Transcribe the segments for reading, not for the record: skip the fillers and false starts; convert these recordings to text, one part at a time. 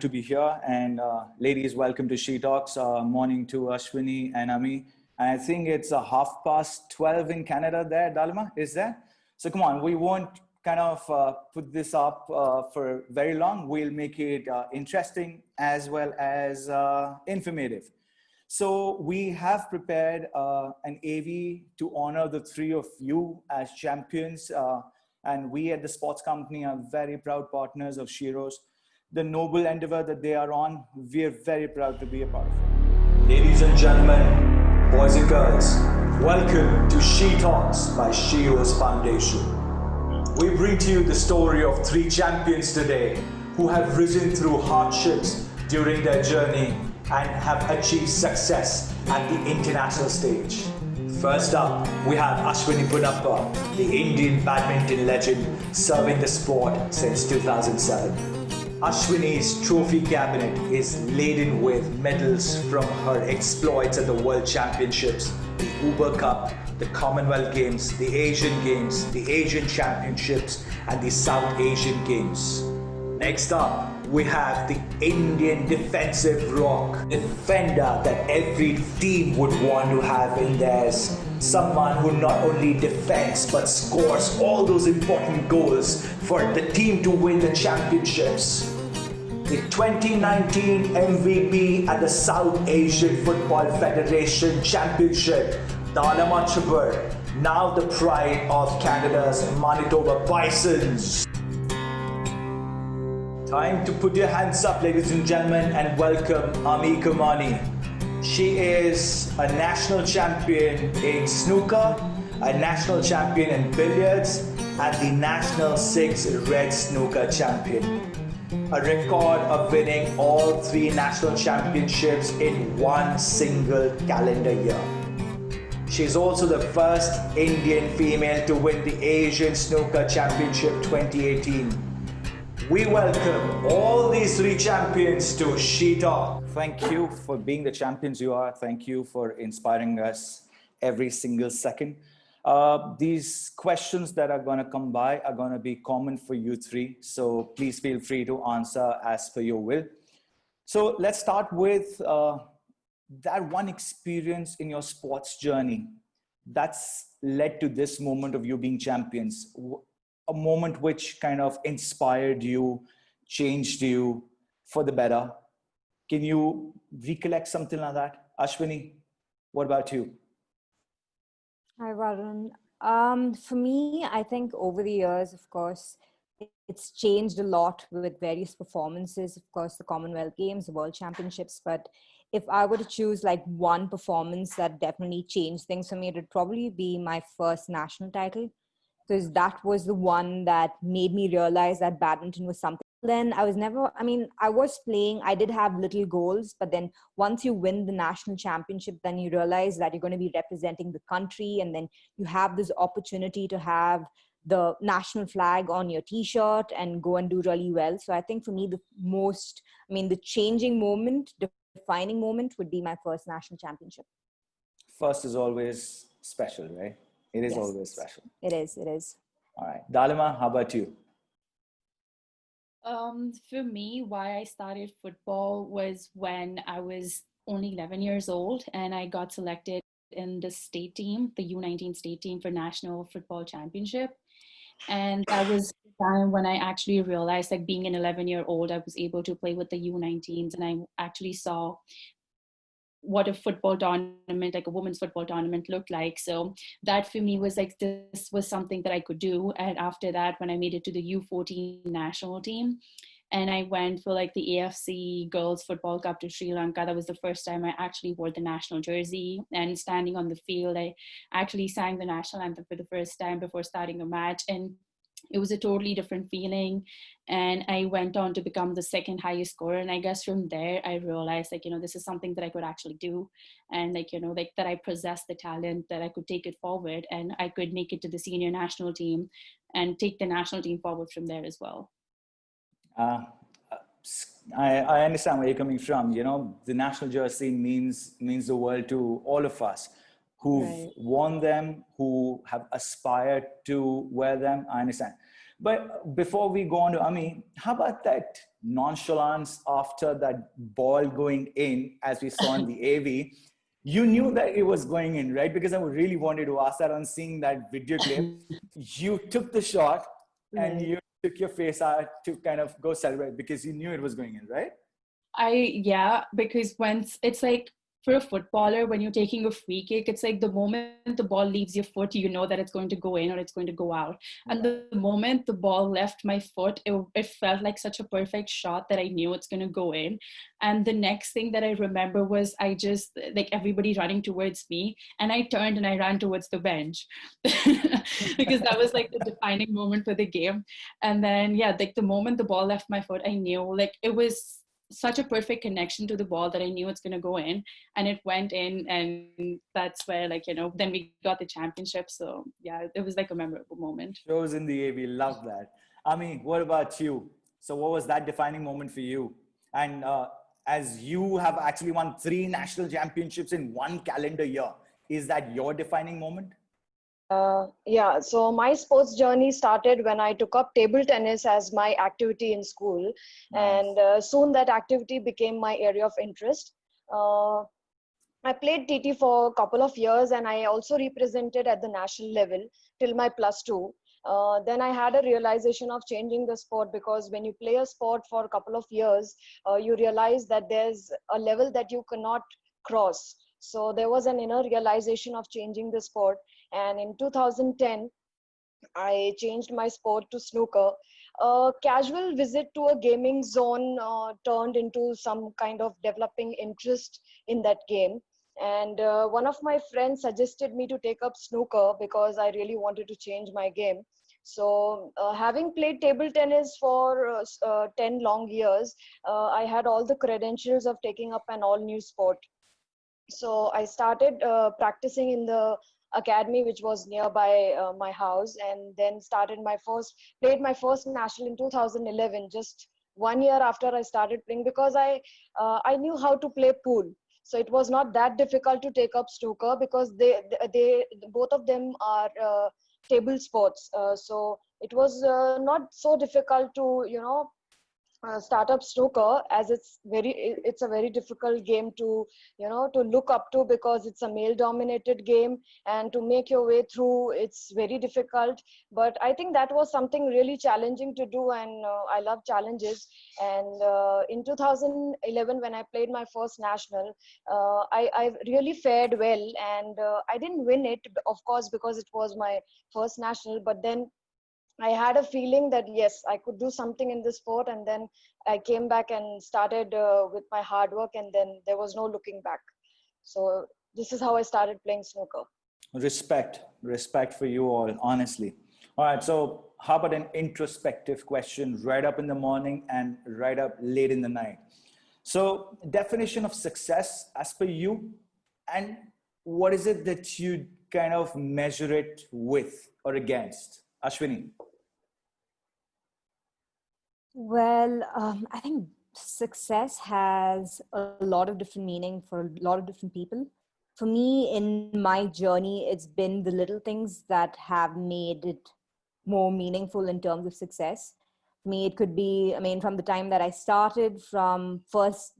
to be here. And ladies, welcome to Shee-Talks. Morning to Ashwini and Amee. And I think it's 12:30 in Canada there, Dalima, is there? So come on, we won't kind of put this up for very long. We'll make it interesting as well as informative. So we have prepared an AV to honor the three of you as champions. And we at the sports company are very proud partners of Sheroes. The noble endeavor that they are on, we're very proud to be a part of it. Ladies and gentlemen, boys and girls, welcome to Shee-Talks by Sheroes Foundation. We bring to you the story of three champions today who have risen through hardships during their journey and have achieved success at the international stage. First up, we have Ashwini Ponnappa, the Indian badminton legend serving the sport since 2007. Ashwini's trophy cabinet is laden with medals from her exploits at the World Championships, the Uber Cup, the Commonwealth Games, the Asian Games, the Asian Championships, and the South Asian Games. Next up, we have the Indian defensive rock, defender that every team would want to have in theirs. Someone who not only defends but scores all those important goals for the team to win the championships. The 2019 MVP at the South Asian Football Federation Championship, Dalima Chhibber, now the pride of Canada's Manitoba Bisons. Time to put your hands up, ladies and gentlemen, and welcome Amee Kamani. She is a national champion in snooker, a national champion in billiards, and the National 6 Red Snooker Champion. A record of winning all three national championships in one single calendar year. She is also the first Indian female to win the Asian Snooker Championship 2018. We welcome all these three champions to Shee-Talk. Thank you for being the champions you are. Thank you for inspiring us every single second. These questions that are going to come by are going to be common for you three. So please feel free to answer as per your will. So let's start with that one experience in your sports journey that's led to this moment of you being champions. A moment which kind of inspired you, changed you for the better. Can you recollect something like that? Ashwini, what about you? Hi, Varun. For me, I think over the years, of course, it's changed a lot with various performances. Of course, the Commonwealth Games, the World Championships. But if I were to choose like one performance that definitely changed things for me, it would probably be my first national title. Because that was the one that made me realize that badminton was something. Then I was playing, I did have little goals, but then once you win the national championship, then you realize that you're going to be representing the country, and then you have this opportunity to have the national flag on your t-shirt and go and do really well. So I think for me, the changing moment, defining moment would be my first national championship. First is always special, right? It is always special. It is. All right. Dalima, how about you? For me, why I started football was when I was only 11 years old and I got selected in the state team, the U19 state team for National Football Championship. And that was the time when I actually realized, like being an 11-year-old, I was able to play with the U19s, and I actually saw what a football tournament, like a women's football tournament, looked like. So that for me was like, this was something that I could do. And after that, when I made it to the U14 national team and I went for like the AFC Girls Football Cup to Sri Lanka, that was the first time I actually wore the national jersey. And standing on the field, I actually sang the national anthem for the first time before starting a match. And it was a totally different feeling. And I went on to become the second highest scorer. And I guess from there, I realized like, this is something that I could actually do. And that I possessed the talent, that I could take it forward and I could make it to the senior national team and take the national team forward from there as well. I understand where you're coming from. The national jersey means the world to all of us who've worn them, who have aspired to wear them. I understand. But before we go on to Amee, how about that nonchalance after that ball going in, as we saw in the AV? You knew that it was going in, right? Because I really wanted to ask that on seeing that video clip. You took the shot and you took your face out to kind of go celebrate because you knew it was going in, right? Yeah, because once it's like for a footballer, when you're taking a free kick, it's like the moment the ball leaves your foot, you know that it's going to go in or it's going to go out. And the moment the ball left my foot, it felt like such a perfect shot that I knew it's going to go in. And the next thing that I remember was I just, like, everybody running towards me, and I turned and I ran towards the bench because that was like the defining moment for the game. And then, yeah, like the moment the ball left my foot, I knew, like, it was such a perfect connection to the ball that I knew it's going to go in, and it went in. And that's where, like, you know, then we got the championship. So yeah, it was like a memorable moment. Shows in the AV, love that. Amee, what about you? So what was that defining moment for you? And as you have actually won 3 national championships in 1 calendar year, is that your defining moment? Yeah, so my sports journey started when I took up table tennis as my activity in school. Nice. And soon that activity became my area of interest. I played TT for a couple of years, and I also represented at the national level till my +2. Then I had a realization of changing the sport, because when you play a sport for a couple of years, you realize that there's a level that you cannot cross. So there was an inner realization of changing the sport. And in 2010, I changed my sport to snooker. A casual visit to a gaming zone turned into some kind of developing interest in that game. And one of my friends suggested me to take up snooker because I really wanted to change my game. So having played table tennis for 10 long years, I had all the credentials of taking up an all new sport. So I started practicing in the academy which was nearby my house, and then played my first national in 2011, just 1 year after I started playing, because I knew how to play pool. So it was not that difficult to take up snooker, because they both of them are table sports. So it was not so difficult to, you know, startup snooker, as it's a very difficult game to, you know, to look up to, because it's a male dominated game, and to make your way through, it's very difficult. But I think that was something really challenging to do, and I love challenges. And in 2011, when I played my first national, I really fared well, and I didn't win it, of course, because it was my first national. But then I had a feeling that yes, I could do something in this sport, and then I came back and started with my hard work, and then there was no looking back. So this is how I started playing snooker. Respect for you all, honestly. All right, so how about an introspective question right up in the morning and right up late in the night? So definition of success as per you, and what is it that you kind of measure it with or against? Ashwini. Well, I think success has a lot of different meaning for a lot of different people. For me, in my journey, it's been the little things that have made it more meaningful in terms of success. For me, it could be, I mean, from the time that I started, from first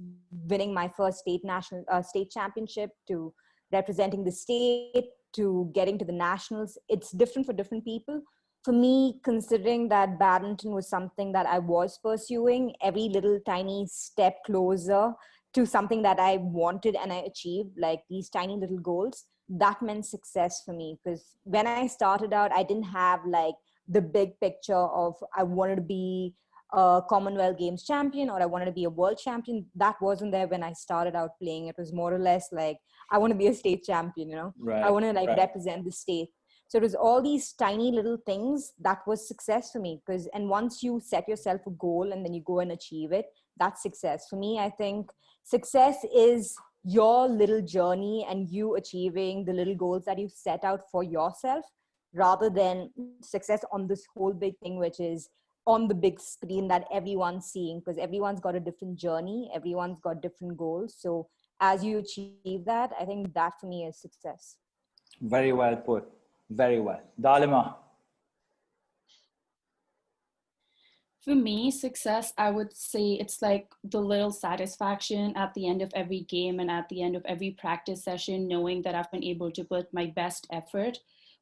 winning my first state championship, to representing the state, to getting to the nationals. It's different for different people. For me, considering that badminton was something that I was pursuing, every little tiny step closer to something that I wanted and I achieved, like these tiny little goals, that meant success for me. Because when I started out, I didn't have like the big picture of I wanted to be a Commonwealth Games champion or I wanted to be a world champion. That wasn't there when I started out playing. It was more or less like, I want to be a state champion, you know, Right, I want to like right. represent the state. So it was all these tiny little things that was success for me. And once you set yourself a goal and then you go and achieve it, that's success. For me, I think success is your little journey and you achieving the little goals that you set out for yourself, rather than success on this whole big thing, which is on the big screen that everyone's seeing, because everyone's got a different journey. Everyone's got different goals. So as you achieve that, I think that for me is success. Very well put. Very well. Dalima. For me, success, I would say it's like the little satisfaction at the end of every game and at the end of every practice session, knowing that I've been able to put my best effort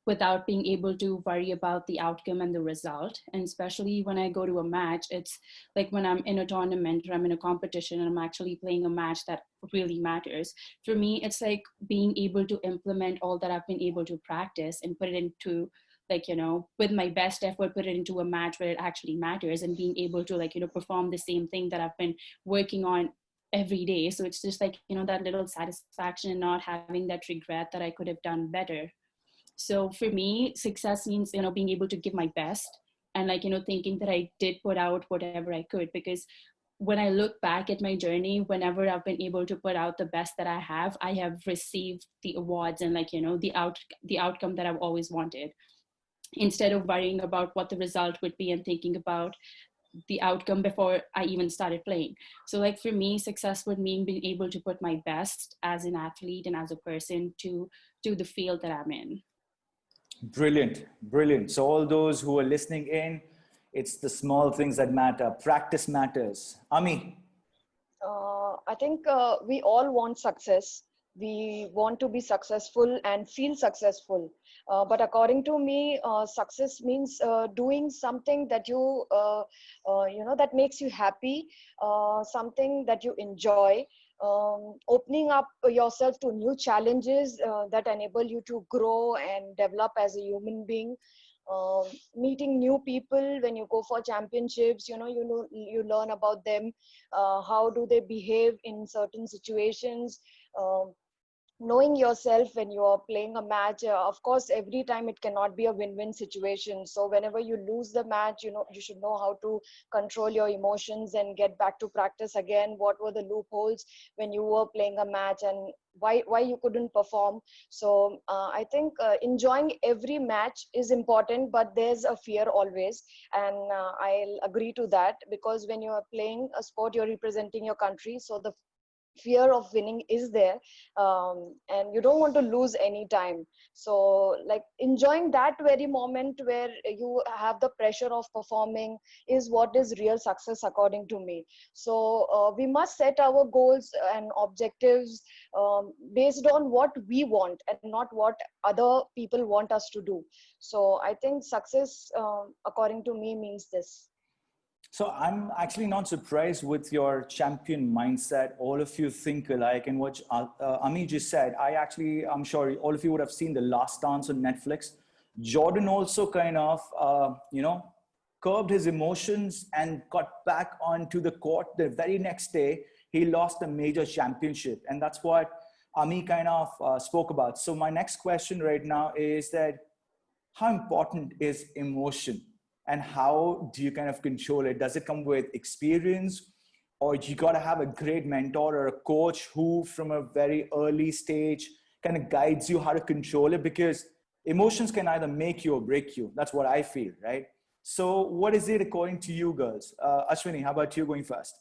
without being able to worry about the outcome and the result. And especially when I go to a match, it's like when I'm in a tournament or I'm in a competition and I'm actually playing a match that really matters. For me, it's like being able to implement all that I've been able to practice and put it into, like, with my best effort, put it into a match where it actually matters, and being able to, like, perform the same thing that I've been working on every day. So it's just like, that little satisfaction and not having that regret that I could have done better. So for me, success means, being able to give my best, and, like, thinking that I did put out whatever I could. Because when I look back at my journey, whenever I've been able to put out the best that I have received the awards and, like, the outcome that I've always wanted, instead of worrying about what the result would be and thinking about the outcome before I even started playing. So, like, for me, success would mean being able to put my best as an athlete and as a person to the field that I'm in. Brilliant, brilliant. So all those who are listening in, it's the small things that matter. Practice matters. Amee. I think we all want success. We want to be successful and feel successful. But according to me, success means doing something that that makes you happy, something that you enjoy, opening up yourself to new challenges that enable you to grow and develop as a human being. Meeting new people when you go for championships, you learn about them, how do they behave in certain situations. Knowing yourself when you are playing a match, of course every time it cannot be a win-win situation. So whenever you lose the match, you should know how to control your emotions and get back to practice again. What were the loopholes when you were playing a match, and why you couldn't perform. So I think enjoying every match is important, but there's a fear always, and I'll agree to that, because when you are playing a sport, you're representing your country, so the fear of winning is there, and you don't want to lose any time. So, like, enjoying that very moment where you have the pressure of performing is what is real success according to me. So we must set our goals and objectives based on what we want and not what other people want us to do. So I think success according to me means this. So I'm actually not surprised with your champion mindset. All of you think alike. And what Amee just said, I'm sure all of you would have seen The Last Dance on Netflix. Jordan also kind of, curbed his emotions and got back onto the court. The very next day, he lost a major championship. And that's what Amee kind of spoke about. So my next question right now is that how important is emotion? And how do you kind of control it? Does it come with experience, or you got to have a great mentor or a coach who from a very early stage kind of guides you how to control it? Because emotions can either make you or break you. That's what I feel, right? So what is it according to you girls? Ashwini, how about you going first?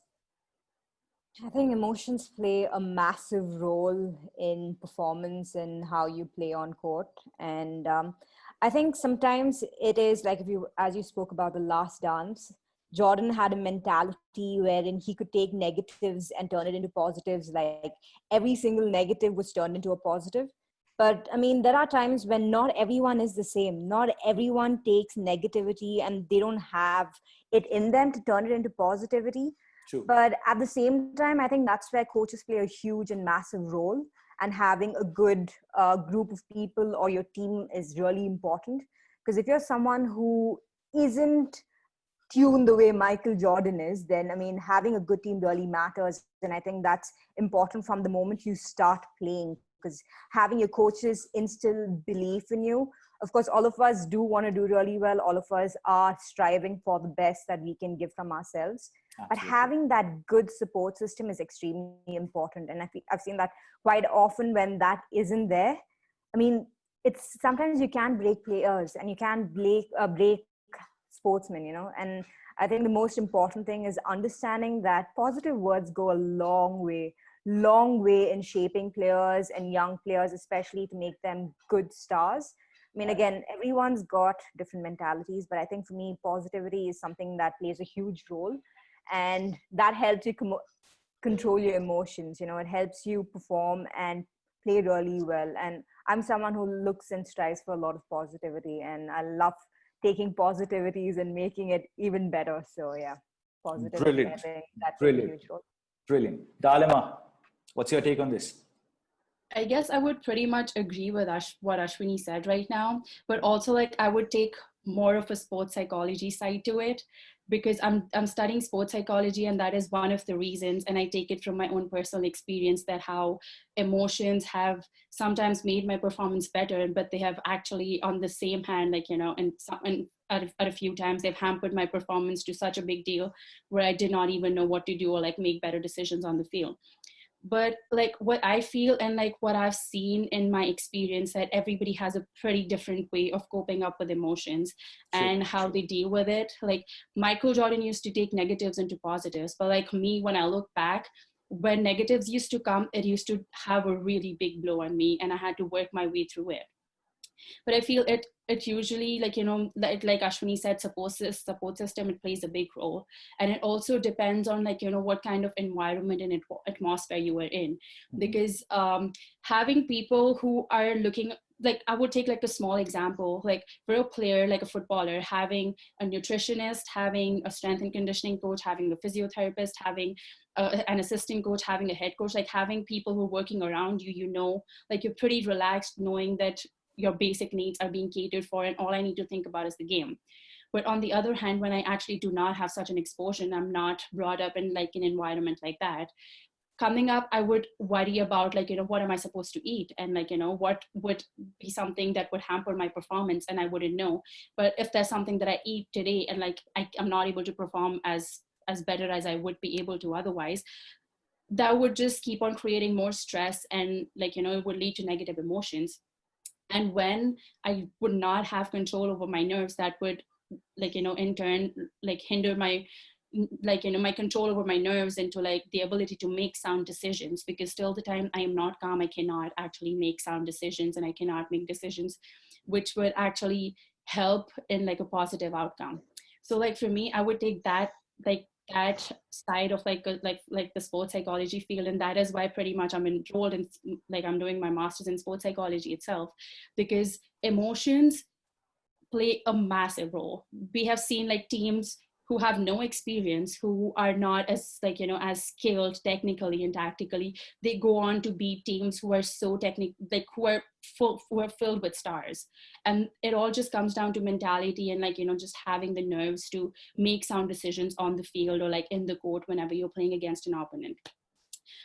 I think emotions play a massive role in performance and how you play on court. And I think sometimes it is like, as you spoke about The Last Dance, Jordan had a mentality wherein he could take negatives and turn it into positives. Like every single negative was turned into a positive. But I mean, there are times when not everyone is the same. Not everyone takes negativity and they don't have it in them to turn it into positivity. True. But at the same time, I think that's where coaches play a huge and massive role, and having a good group of people or your team is really important. Because if you're someone who isn't tuned the way Michael Jordan is, then I mean, having a good team really matters. And I think that's important from the moment you start playing, because having your coaches instill belief in you. Of course, all of us do want to do really well. All of us are striving for the best that we can give from ourselves. Absolutely. But having that good support system is extremely important. And I've seen that quite often when that isn't there. I mean, it's sometimes you can't break players and you can't break sportsmen, and I think the most important thing is understanding that positive words go a long way in shaping players and young players, especially to make them good stars. I mean, again, everyone's got different mentalities, but I think for me, positivity is something that plays a huge role, and that helps you control your emotions. You know, it helps you perform and play really well. And I'm someone who looks and strives for a lot of positivity, and I love taking positivities and making it even better. So yeah, positivity, I Brilliant. think that plays a Brilliant. huge role. Brilliant. Dalima, what's your take on this? I guess I would pretty much agree with what Ashwini said right now, but also like I would take more of a sports psychology side to it, because I'm studying sports psychology, and that is one of the reasons, and I take it from my own personal experience, that how emotions have sometimes made my performance better, but they have actually on the same hand, like, you know, and at a few times they've hampered my performance to such a big deal where I did not even know what to do or like make better decisions on the field. But like what I feel and like what I've seen in my experience, that everybody has a pretty different way of coping up with emotions and how they deal with it. Like Michael Jordan used to take negatives into positives, but like me, when I look back, when negatives used to come, it used to have a really big blow on me, and I had to work my way through it. But I feel it usually, like, you know, like Ashwini said, support system, it plays a big role. And it also depends on, like, you know, what kind of environment and atmosphere you are in. Because having people who are looking, like, I would take like a small example, like for a player, like a footballer, having a nutritionist, having a strength and conditioning coach, having a physiotherapist, having an assistant coach, having a head coach, like having people who are working around you, you know, like you're pretty relaxed knowing that your basic needs are being catered for, and all I need to think about is the game. But on the other hand, when I actually do not have such an exposure, and I'm not brought up in like an environment like that, coming up, I would worry about, like, you know, what am I supposed to eat? And like, you know, what would be something that would hamper my performance, and I wouldn't know. But if there's something that I eat today and like I'm not able to perform as better as I would be able to otherwise, that would just keep on creating more stress, and like, you know, it would lead to negative emotions. And when I would not have control over my nerves, that would, like, you know, in turn, like hinder my, like, you know, my control over my nerves into like the ability to make sound decisions, because till the time I am not calm, I cannot actually make sound decisions, and I cannot make decisions which would actually help in like a positive outcome. So like for me, I would take that, like that side of like like the sports psychology field, and that is why pretty much I'm enrolled in, like, I'm doing my master's in sports psychology itself, because emotions play a massive role. We have seen like teams who have no experience, who are not as, like, you know, as skilled technically and tactically, they go on to beat teams who are so like who are filled with stars. And it all just comes down to mentality and, like, you know, just having the nerves to make sound decisions on the field or like in the court whenever you're playing against an opponent.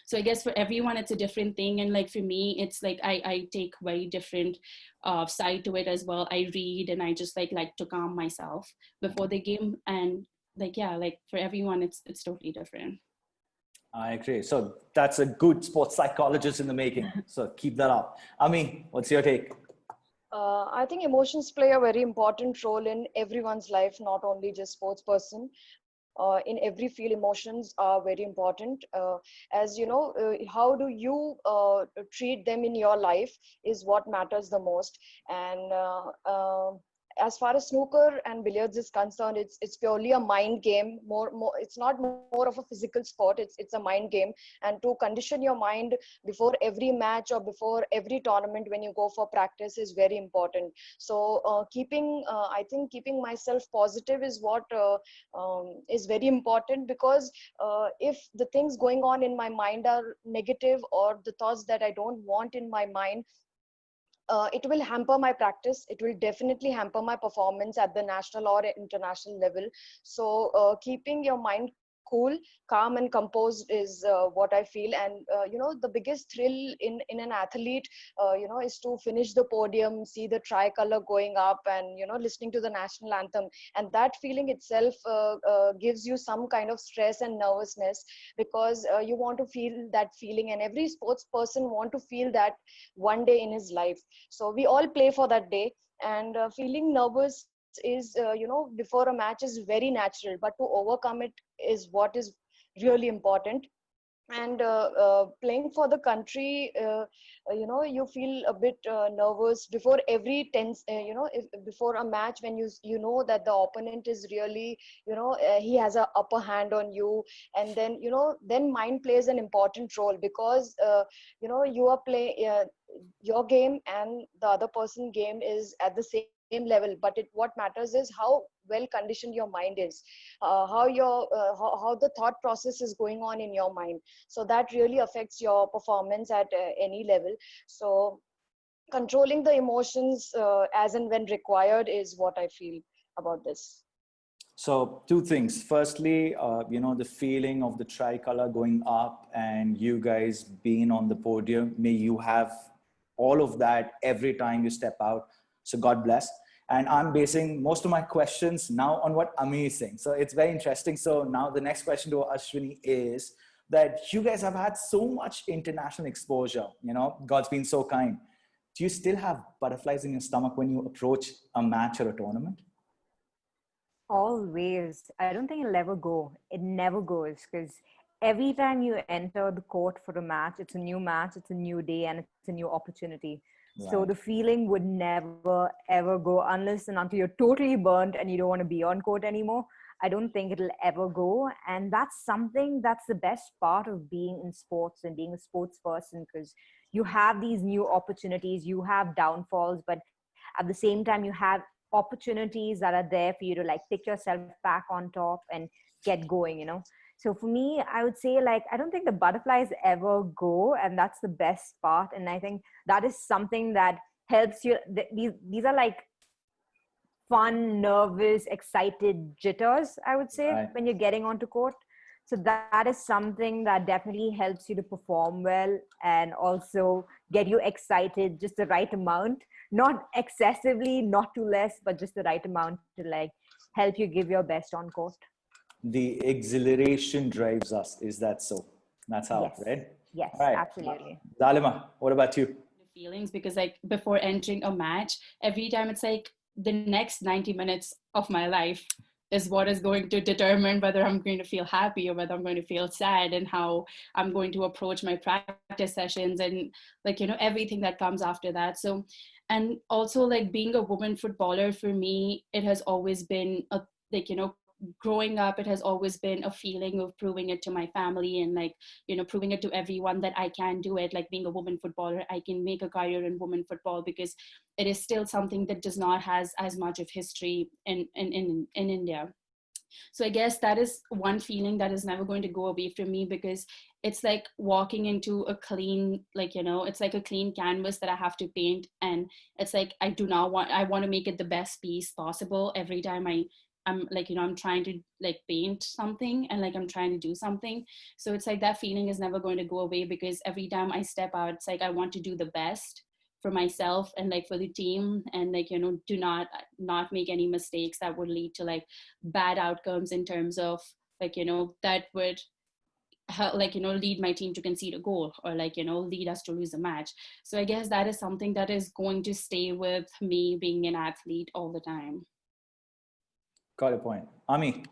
So I guess for everyone it's a different thing, and like for me it's like I take very different side to it as well. I read and I just like to calm myself before the game, and like, yeah, like for everyone it's totally different. I agree. So that's a good sports psychologist in the making. So keep that up. Amee, what's your take? I think emotions play a very important role in everyone's life, not only just sports person. In every field, emotions are very important. As you know, how do you treat them in your life is what matters the most. And as far as snooker and billiards is concerned, it's purely a mind game. More, it's not more of a physical sport. It's a mind game, and to condition your mind before every match or before every tournament when you go for practice is very important. So I think keeping myself positive is what is very important, because if the things going on in my mind are negative, or the thoughts that I don't want in my mind, it will hamper my practice. It will definitely hamper my performance at the national or international level. So keeping your mind cool, calm and composed is what I feel. And you know, the biggest thrill in an athlete, you know, is to finish the podium, see the tricolor going up, and you know, listening to the national anthem. And that feeling itself gives you some kind of stress and nervousness, because you want to feel that feeling, and every sports person want to feel that one day in his life. So we all play for that day, and feeling nervous is you know, before a match is very natural, but to overcome it is what is really important. And playing for the country, you feel a bit nervous before every tense, before a match, when you know that the opponent is really, he has a upper hand on you. And then, then mind plays an important role, because you are playing your game and the other person game is at the same level, but what matters is how well conditioned your mind is, how the thought process is going on in your mind. So that really affects your performance at any level. So controlling the emotions as and when required is what I feel about this. So two things. Firstly, the feeling of the tricolor going up and you guys being on the podium, may you have all of that every time you step out. So God bless. And I'm basing most of my questions now on what Amee is saying. So it's very interesting. So now the next question to Ashwini is that you guys have had so much international exposure. God's been so kind. Do you still have butterflies in your stomach when you approach a match or a tournament? Always. I don't think it'll ever go. It never goes, because every time you enter the court for a match, it's a new match, it's a new day, and it's a new opportunity. So Right. the feeling would never ever go unless and until you're totally burnt and you don't want to be on court anymore. I don't think it'll ever go. And that's something that's the best part of being in sports and being a sports person, because you have these new opportunities, you have downfalls, but at the same time, you have opportunities that are there for you to like pick yourself back on top and get going. So for me, I would say, like, I don't think the butterflies ever go, and that's the best part. And I think that is something that helps you. These are like fun, nervous, excited jitters, I would say, Right. when you're getting onto court. So that is something that definitely helps you to perform well and also get you excited, just the right amount, not excessively, not too less, but just the right amount to like help you give your best on court. The exhilaration drives us. Is that so? That's how, Yes. right? Yes, All right. absolutely. Dalima, what about you? The feelings, because like before entering a match, every time it's like the next 90 minutes of my life is what is going to determine whether I'm going to feel happy or whether I'm going to feel sad, and how I'm going to approach my practice sessions, and like, everything that comes after that. So, and also like being a woman footballer, for me, it has always been a, like, growing up, it has always been a feeling of proving it to my family, and like, proving it to everyone that I can do it. Like, being a woman footballer, I can make a career in women football, because it is still something that does not has as much of history in India. So I guess that is one feeling that is never going to go away from me, because it's like walking into a clean, like, it's like a clean canvas that I have to paint. And it's like, I want to make it the best piece possible every time I'm like, I'm trying to like paint something, and like I'm trying to do something. So it's like that feeling is never going to go away, because every time I step out, it's like I want to do the best for myself and like for the team, and like, do not make any mistakes that would lead to like bad outcomes in terms of like, that would like, lead my team to concede a goal, or like, lead us to lose a match. So I guess that is something that is going to stay with me being an athlete all the time. Got a point. Amee.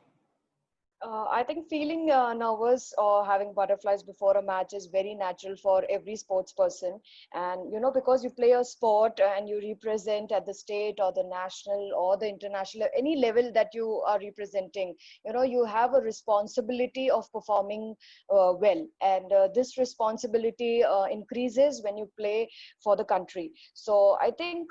I think feeling nervous or having butterflies before a match is very natural for every sports person. And, because you play a sport and you represent at the state or the national or the international, any level that you are representing, you have a responsibility of performing well. And this responsibility increases when you play for the country. So I think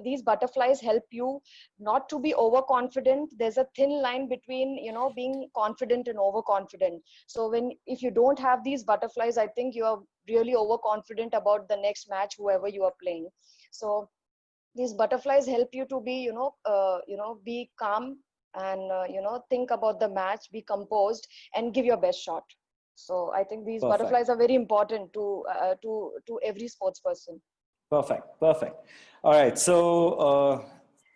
these butterflies help you not to be overconfident. There's a thin line between, being confident and overconfident. So if you don't have these butterflies, I think you are really overconfident about the next match, whoever you are playing. So these butterflies help you to be, be calm and, think about the match, be composed and give your best shot. So I think these Perfect. butterflies are very important to every sports person. Perfect. All right. So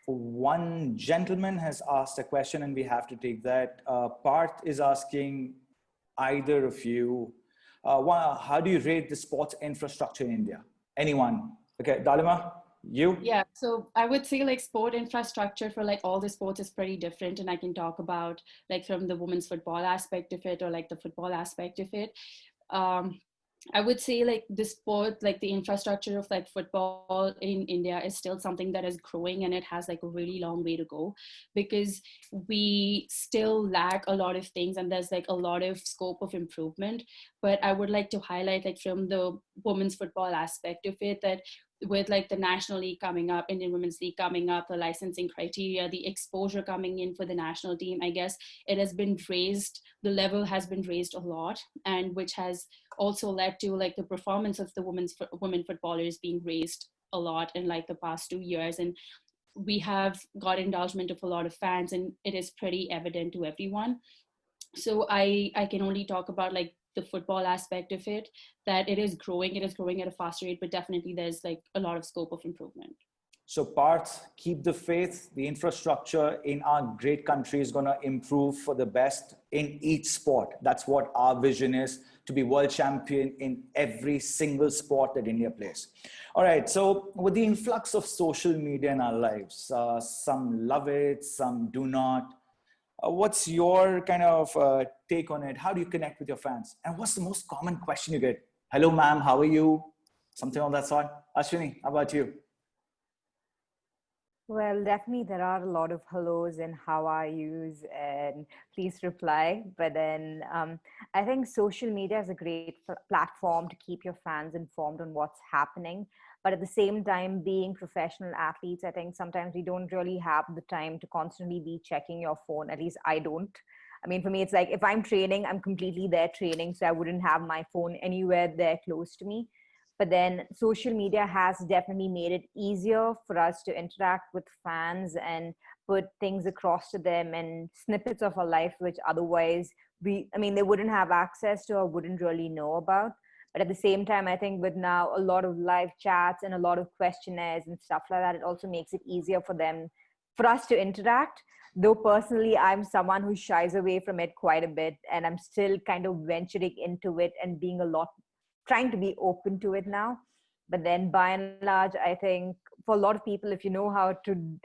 one gentleman has asked a question and we have to take that. Parth is asking either of you, how do you rate the sports infrastructure in India? Anyone? Okay, Dalima, you? Yeah, so I would say like sport infrastructure for like all the sports is pretty different, and I can talk about like from the women's football aspect of it or like the football aspect of it. I would say like the sport, like the infrastructure of like football in India is still something that is growing, and it has like a really long way to go, because we still lack a lot of things and there's like a lot of scope of improvement. But I would like to highlight, like from the women's football aspect of it, that with like the National League coming up, Indian Women's League coming up, the licensing criteria, the exposure coming in for the national team, I guess it has been raised, the level has been raised a lot, and which has also led to like the performance of the women footballers being raised a lot in like the past 2 years. And we have got indulgement of a lot of fans, and it is pretty evident to everyone. So I can only talk about like the football aspect of it, that it is growing at a faster rate, but definitely there's like a lot of scope of improvement. So Parth, keep the faith. The infrastructure in our great country is going to improve for the best in each sport. That's what our vision is, to be world champion in every single sport that India plays. All right. So with the influx of social media in our lives, some love it, some do not. What's your kind of take on it? How do you connect with your fans? And what's the most common question you get? Hello, ma'am. How are you? Something of that sort. Ashwini, how about you? Well, definitely there are a lot of hellos and how are yous and please reply. But then I think social media is a great platform to keep your fans informed on what's happening. But at the same time, being professional athletes, I think sometimes we don't really have the time to constantly be checking your phone. At least I don't. I mean, for me, it's like if I'm training, I'm completely there training. So I wouldn't have my phone anywhere there close to me. But then social media has definitely made it easier for us to interact with fans and put things across to them and snippets of our life, which otherwise they wouldn't have access to or wouldn't really know about. But at the same time, I think with now a lot of live chats and a lot of questionnaires and stuff like that, it also makes it easier for us to interact. Though personally, I'm someone who shies away from it quite a bit, and I'm still kind of venturing into it and trying to be open to it now. But then by and large, I think for a lot of people, if you know how to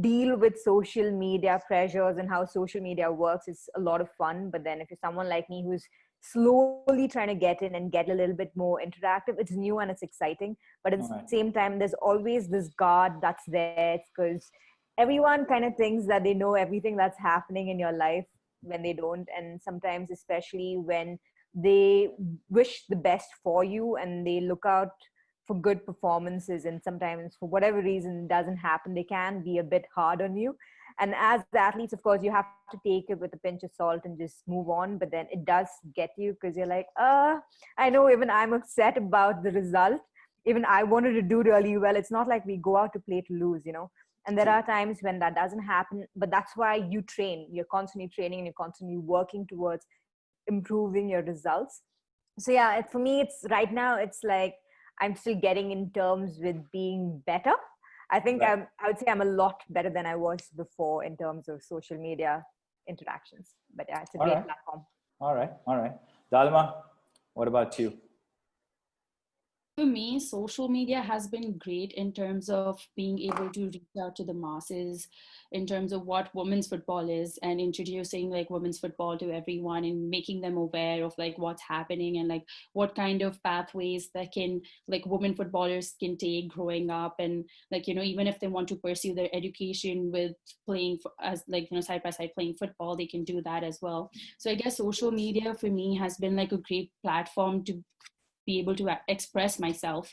deal with social media pressures and how social media works, it's a lot of fun. But then if you're someone like me who's slowly trying to get in and get a little bit more interactive, it's new and it's exciting. But at the same time, there's always this guard that's there. It's because everyone kind of thinks that they know everything that's happening in your life when they don't. And sometimes, especially when they wish the best for you and they look out for good performances, and sometimes for whatever reason it doesn't happen, they can be a bit hard on you. And as athletes, of course, you have to take it with a pinch of salt and just move on. But then it does get you, because you're like, I know even I'm upset about the result. Even I wanted to do really well. It's not like we go out to play to lose, And there are times when that doesn't happen, but that's why you train. You're constantly training and you're constantly working towards improving your results. So yeah, for me, it's right now, it's like I'm still getting in terms with being better. I think I would say I'm a lot better than I was before in terms of social media interactions. But yeah, it's a great platform. All right. Dalima, what about you? For me, social media has been great in terms of being able to reach out to the masses, in terms of what women's football is, and introducing like women's football to everyone and making them aware of like what's happening and like what kind of pathways that can like women footballers can take growing up. And like, even if they want to pursue their education with playing as like, side by side playing football, they can do that as well. So I guess social media for me has been like a great platform to be able to express myself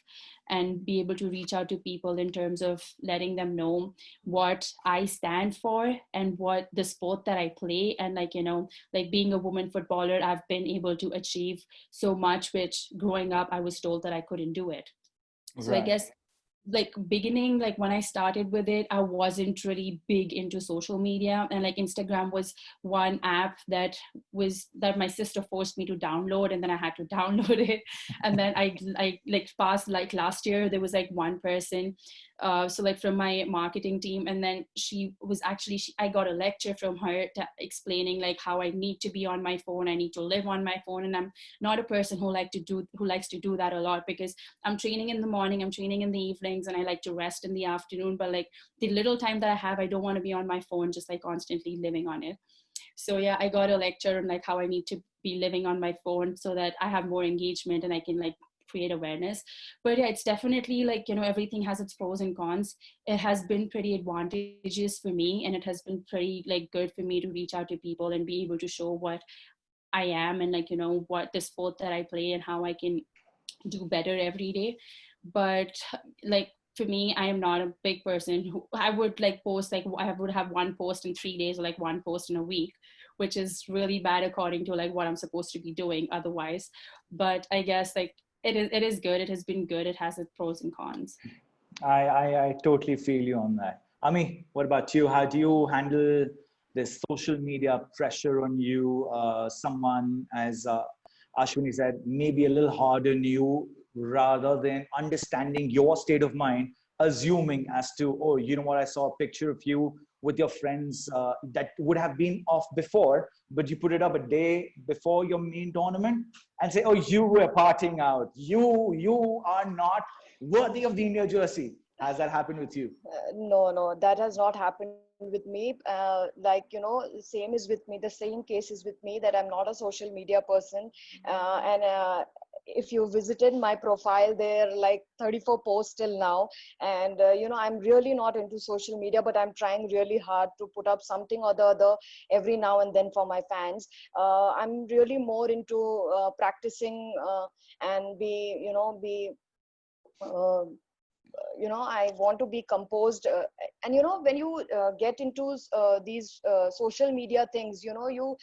and be able to reach out to people in terms of letting them know what I stand for and what the sport that I play. And like, like being a woman footballer, I've been able to achieve so much, which growing up, I was told that I couldn't do it. So I guess like beginning, like when I started with it, I wasn't really big into social media, and like Instagram was one app that my sister forced me to download, and then I had to download it. And then I like past like last year, there was like one person so like from my marketing team, and then I got a lecture from her explaining like how I need to be on my phone, I need to live on my phone. And I'm not a person who likes to do that a lot, because I'm training in the morning, I'm training in the evenings, and I like to rest in the afternoon. But like the little time that I have, I don't want to be on my phone just like constantly living on it. So yeah, I got a lecture on like how I need to be living on my phone so that I have more engagement and I can like create awareness. But yeah, it's definitely like, you know, everything has its pros and cons. It has been pretty advantageous for me, and it has been pretty like good for me to reach out to people and be able to show what I am, and like, you know, what the sport that I play and how I can do better every day. But like, for me, I am not a big person who I would like post, like I would have one post in 3 days or like one post in a week, which is really bad according to like what I'm supposed to be doing otherwise. But I guess like it is good. It has been good. It has its pros and cons. I totally feel you on that. Ami, what about you? How do you handle this social media pressure on you? Someone, as Ashwini said, maybe a little hard on you rather than understanding your state of mind, assuming as to, oh, you know what, I saw a picture of you with your friends that would have been off before, but you put it up a day before your main tournament and say, oh, you were partying out. You are not worthy of the India jersey. Has that happened with you? No, that has not happened with me. Like, you know, same is with me. The same case is with me, that I'm not a social media person. And if you visited my profile, there are like 34 posts till now. And, you know, I'm really not into social media, but I'm trying really hard to put up something or the other every now and then for my fans. I'm really more into practicing and uh, I want to be composed. And you know, when you get into these social media things, you know, you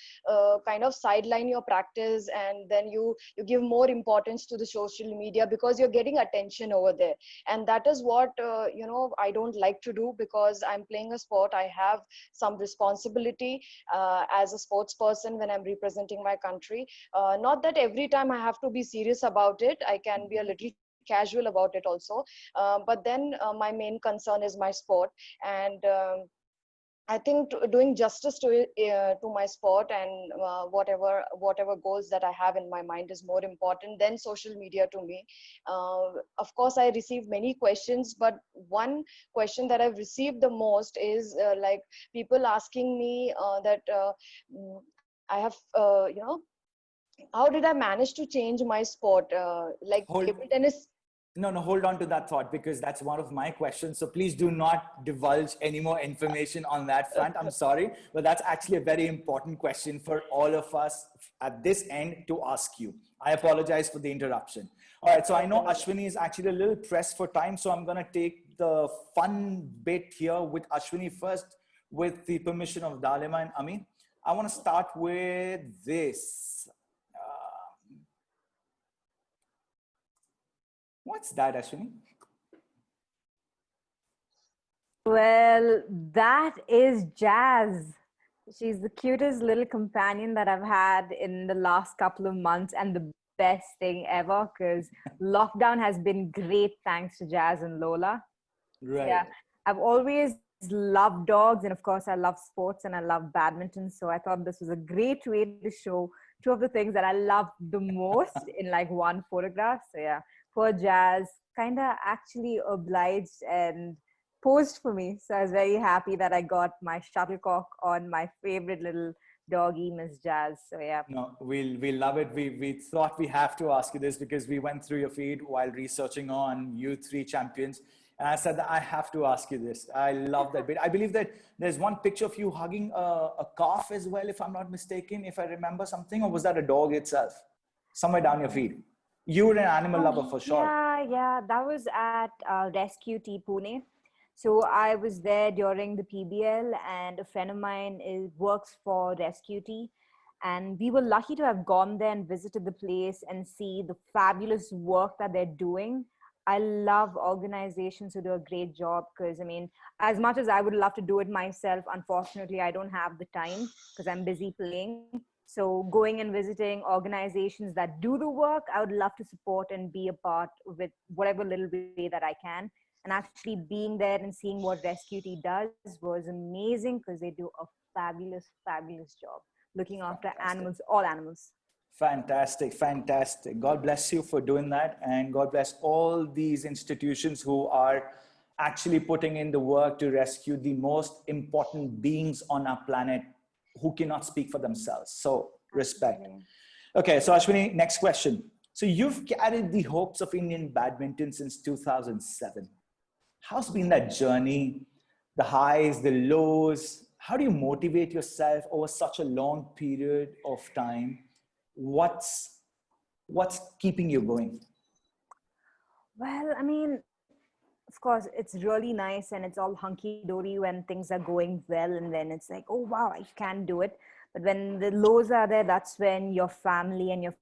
kind of sideline your practice, and then you give more importance to the social media because you're getting attention over there. And that is what you know, I don't like to do, because I'm playing a sport. I have some responsibility as a sports person when I'm representing my country. Not that every time I have to be serious about it. I can be a little casual about it also, but then my main concern is my sport. And I think doing justice to it, to my sport, and whatever goals that I have in my mind is more important than social media to me. Of course, I receive many questions, but one question that I've received the most is like people asking me that I have, how did I manage to change my sport? Like Hold, table tennis. no, hold on to that thought, because that's one of my questions. So please do not divulge any more information on that front. I'm sorry, but that's actually a very important question for all of us at this end to ask you. I apologize for the interruption. All right, so I know Ashwini is actually a little pressed for time, so I'm going to take the fun bit here with Ashwini first, with the permission of Dalima and Ami. I want to start with this. What's that, Ashwini? Well, that is Jazz. She's the cutest little companion that I've had in the last couple of months, and the best thing ever, because lockdown has been great thanks to Jazz and Lola. Right. Yeah, I've always loved dogs, and of course, I love sports and I love badminton. So I thought this was a great way to show two of the things that I love the most in like one photograph. So yeah, poor Jazz kind of actually obliged and posed for me. So I was very happy that I got my shuttlecock on my favorite little doggy, Miss Jazz. So yeah. No, we love it. We thought we have to ask you this because we went through your feed while researching on you three champions. And I said that I have to ask you this. I love that bit. I believe that there's one picture of you hugging a calf as well, if I'm not mistaken, if I remember something, or was that a dog itself? Somewhere down your feed. You were an animal lover for sure. Yeah, that was at Rescue T Pune. So I was there during the PBL, and a friend of mine works for Rescue T. And we were lucky to have gone there and visited the place and see the fabulous work that they're doing. I love organizations who do a great job, because I mean, as much as I would love to do it myself, unfortunately, I don't have the time because I'm busy playing. So going and visiting organizations that do the work, I would love to support and be a part with whatever little way that I can. And actually being there and seeing what Rescue T does was amazing, because they do a fabulous job looking after animals, all animals. Fantastic, fantastic. God bless you for doing that. And God bless all these institutions who are actually putting in the work to rescue the most important beings on our planet, who cannot speak for themselves. So respect. Absolutely. Okay, so Ashwini, next question. So you've carried the hopes of Indian badminton since 2007. How's been that journey? The highs, the lows? How do you motivate yourself over such a long period of time? What's keeping you going? Well, I mean, of course, it's really nice and it's all hunky dory when things are going well, and then it's like, oh wow, I can do it. But when the lows are there, that's when your family and your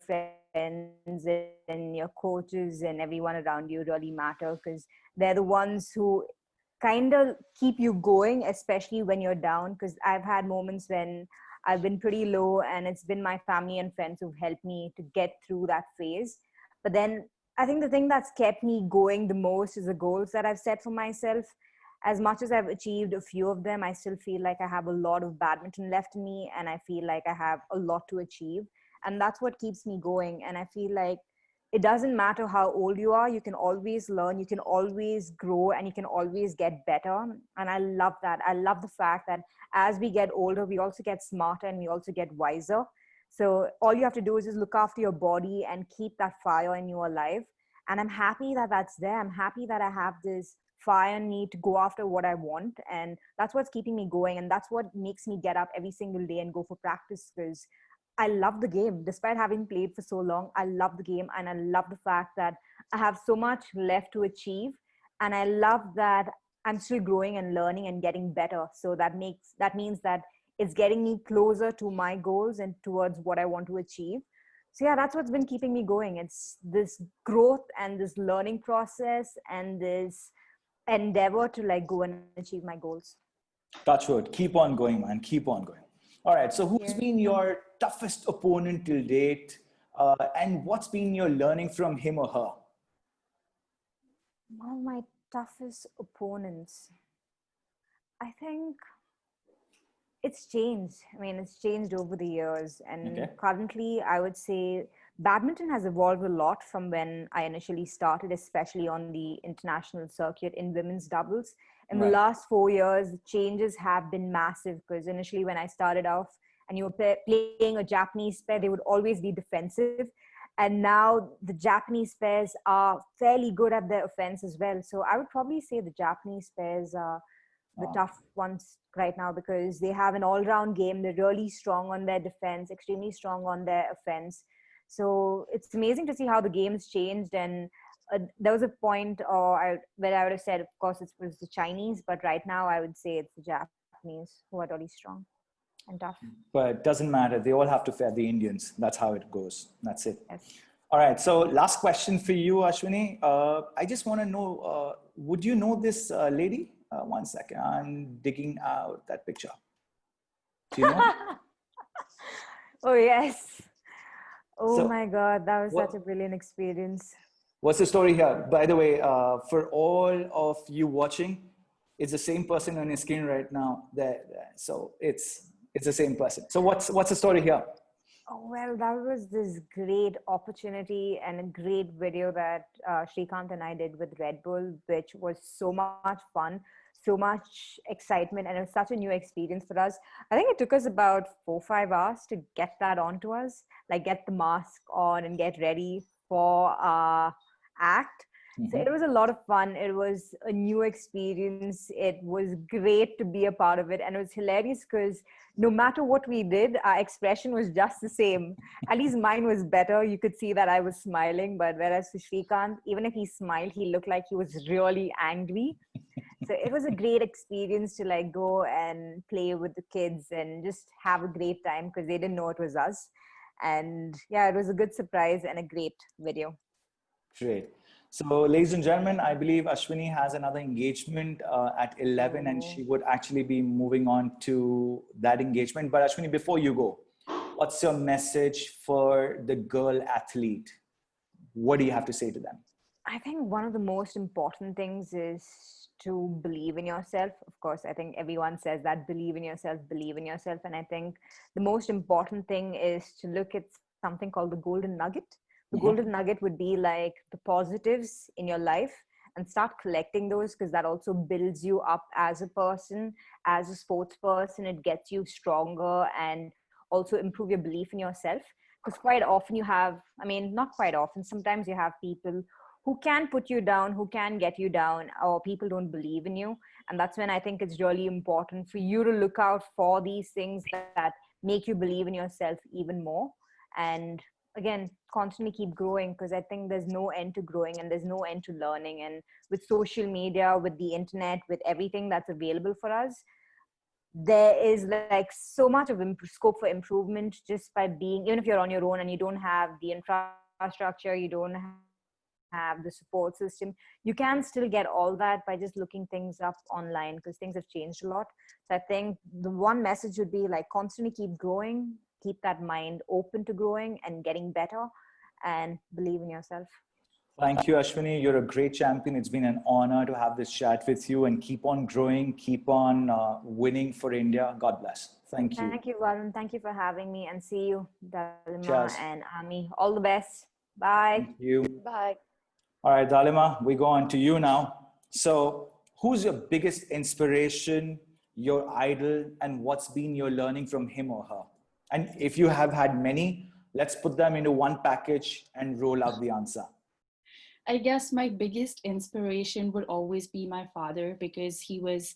friends and your coaches and everyone around you really matter, because they're the ones who kind of keep you going, especially when you're down. Because I've had moments when I've been pretty low, and it's been my family and friends who've helped me to get through that phase. But then I think the thing that's kept me going the most is the goals that I've set for myself. As much as I've achieved a few of them, I still feel like I have a lot of badminton left in me, and I feel like I have a lot to achieve. And that's what keeps me going. And I feel like it doesn't matter how old you are, you can always learn, you can always grow, and you can always get better. And I love that. I love the fact that as we get older, we also get smarter and we also get wiser. So all you have to do is just look after your body and keep that fire in you alive. And I'm happy that that's there. I'm happy that I have this fire and need to go after what I want. And that's what's keeping me going. And that's what makes me get up every single day and go for practice, because I love the game. Despite having played for so long, I love the game. And I love the fact that I have so much left to achieve. And I love that I'm still growing and learning and getting better. So that means that it's getting me closer to my goals and towards what I want to achieve. So yeah, that's what's been keeping me going. It's this growth and this learning process and this endeavor to like go and achieve my goals. Touch wood. Keep on going, man. Keep on going. All right. So who's Yeah. been your toughest opponent till date? And what's been your learning from him or her? One of my toughest opponents, I think it's changed. I mean, it's changed over the years. And Okay. currently, I would say badminton has evolved a lot from when I initially started, especially on the international circuit in women's doubles. In the Right. last 4 years, the changes have been massive, because initially when I started off and you were playing a Japanese pair, they would always be defensive. And now the Japanese pairs are fairly good at their offense as well. So I would probably say the Japanese pairs are the tough ones right now, because they have an all-round game. They're really strong on their defense, extremely strong on their offense. So it's amazing to see how the game's changed. And there was a point where I would have said, of course, it was the Chinese, but right now I would say it's the Japanese who are really strong and tough. But it doesn't matter. They all have to fare the Indians. That's how it goes. That's it. Yes. All right. So last question for you, Ashwini. I just want to know, would you know this lady? One second. I'm digging out that picture. Do you know? Oh, yes. Oh So, my God. That was what- such a brilliant experience. What's the story here? By the way, for all of you watching, it's the same person on your screen right now. There. So it's the same person. So what's the story here? Oh, well, that was this great opportunity and a great video that Srikanth and I did with Red Bull, which was so much fun, so much excitement, and it was such a new experience for us. I think it took us about 4-5 hours to get that onto us, like get the mask on and get ready for our act. So it was a lot of fun. It was a new experience. It was great to be a part of it. And it was hilarious because no matter what we did, our expression was just the same. At least mine was better. You could see that I was smiling. But whereas for Srikanth, even if he smiled, he looked like he was really angry. So it was a great experience to like go and play with the kids and just have a great time because they didn't know it was us. And yeah, it was a good surprise and a great video. Great. So, ladies and gentlemen, I believe Ashwini has another engagement at 11 and she would actually be moving on to that engagement. But Ashwini, before you go, what's your message for the girl athlete? What do you have to say to them? I think one of the most important things is to believe in yourself. Of course, I think everyone says that, believe in yourself, believe in yourself. And I think the most important thing is to look at something called the golden nugget. The golden nugget would be like the positives in your life and start collecting those, because that also builds you up as a person, as a sports person. It gets you stronger and also improve your belief in yourself. Because quite often you have, I mean, not quite often, sometimes you have people who can put you down, who can get you down, or people don't believe in you. And that's when I think it's really important for you to look out for these things that make you believe in yourself even more. And again, constantly keep growing, because I think there's no end to growing and there's no end to learning. And with social media, with the internet, with everything that's available for us, there is like so much of scope for improvement just by being, even if you're on your own and you don't have the infrastructure, you don't have the support system, you can still get all that by just looking things up online, because things have changed a lot. So I think the one message would be like constantly keep growing, keep that mind open to growing and getting better, and believe in yourself. Thank you, Ashwini. You're a great champion. It's been an honor to have this chat with you, and keep on growing, keep on winning for India. God bless. Thank you. Thank you, Varun. Thank you for having me, and see you, Dalima Cheers. and Amee. All the best. Bye. Thank you. Bye. All right, Dalima, we go on to you now. So who's your biggest inspiration, your idol, and what's been your learning from him or her? And if you have had many, let's put them into one package and roll out the answer. I guess my biggest inspiration would always be my father, because he was